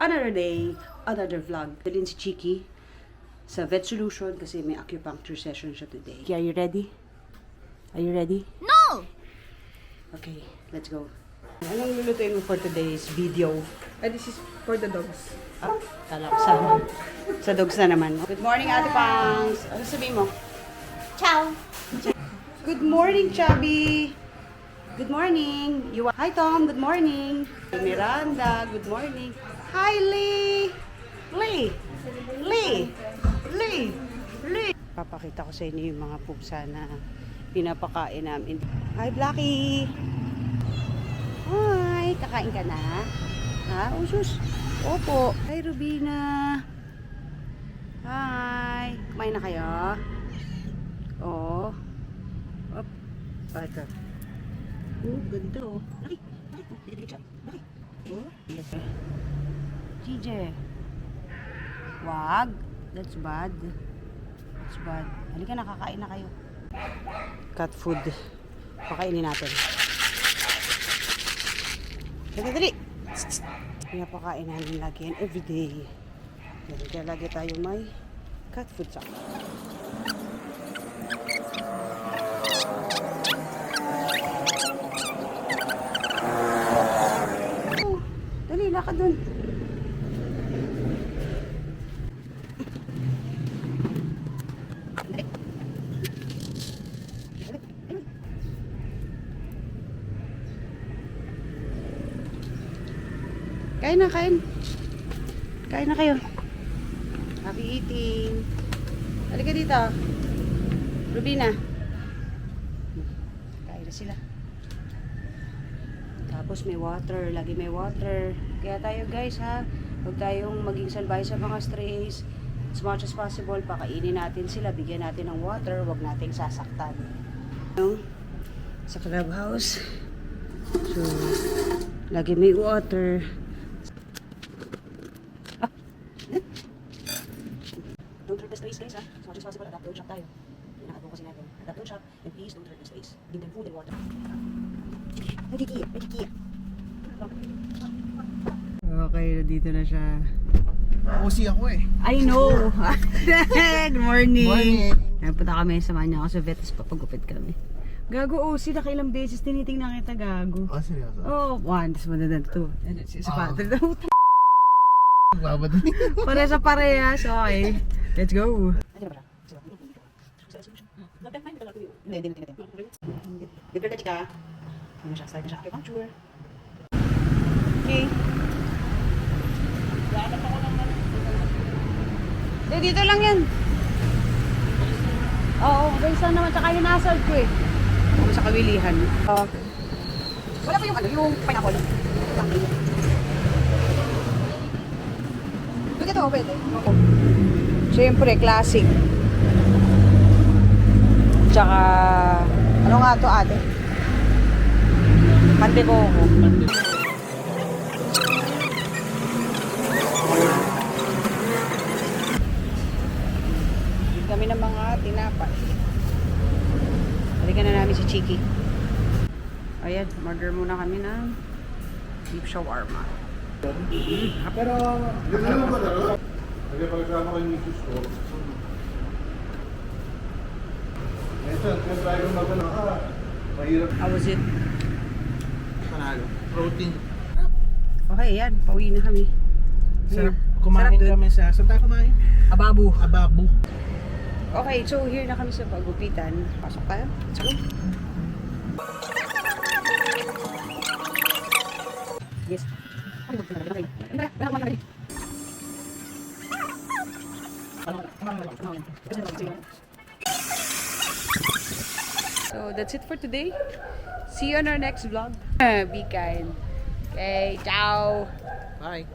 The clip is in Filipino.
Another day, another vlog. Dalhin si Chiki sa Vet Solution kasi may acupuncture session siya today. Okay, are you ready? Are you ready? No! Okay, let's go. Anong lulutuin mo for today's video? This is for the dogs. Ah, kala ko sa dogs na naman. Good morning, Ate Pangs. Ano sabihin mo? Ciao! Good morning, Chubby. Good morning. Hi, Tom. Good morning. Miranda. Good morning. Hi, Lee. Lee. Lee. Lee. Lee. Papakita ko sa inyo yung mga pusa na pinapakain namin. Hi, Blackie. Hi. Kakain ka na? Ha? Usus. Opo. Hi, Rubina. Hi. Kumain na kayo? Oo. Op. Ito. Oh, ganda oh. Laki. Laki. Oh, yes. GJ. Wag. That's bad. That's bad. Halika na, kakain na kayo. Cat food. Pakainin natin. Dali. Pinapakain namin lagi yan everyday. Kaya lagi tayo may cat food sa Dali, lakad dun. Kain na, kain. Kain na kayo. Happy eating. Halika dito. Rubina. Kain na sila. Tapos may water, lagi may water. Kaya tayo guys ha, huwag tayong maging salbahe sa mga strays. As much as possible, pakainin natin sila, bigyan natin ng water, huwag nating sasaktan. Sa clubhouse, so, lagi may water. Don't hurt the strays guys ha, as much as possible, adapt to shop tayo. Pinaka-advocacy natin, adapt to shop, and please don't hurt the strays. Give them food and water. Nagkikiya. Okay, dito na siya. OC ako eh. I know. Good morning. Morning. Napunta kami, samahan niya ako sa vet, tapos papagupit kami. Gago, OC, nakailang beses tinitingnan kita, gago. Ah, seryoso? Oh, one, tapos madadan, two. And it's isa pa. Babad din. Pare sa parehas, okay. Let's go. Hindi. Good girl, chika. Ano siya, start na siya acupuncture. Okay. Dito lang yan. Oo, guys, naman. Tsaka yung nasal ko eh. Ako sa kawilihan. Wala pa yung ano, yung pineapple. Pwede ito, pwede. Oo. Siyempre, classic. Tsaka, ano nga to ate? Mantikoko. Kami ng mga tinapay. Balikan na namin si Chiki. Ayan, order muna kami ng beef shawarma. Pero, nagpapagkama ko yung misis ko. Ito, kaya yung magana ka. Mahirap. How was it? Panalo. Protein. Okay, yan. Pauwi na kami. Sarap. Kumain Sarap kami sa... Saan tayo kumain? Ababu. Ababu. Okay, so here na kami sa pagupitan. Pasok tayo. Let's go. Yes. So that's it for today. See you on our next vlog. Be kind. Okay, ciao. Bye.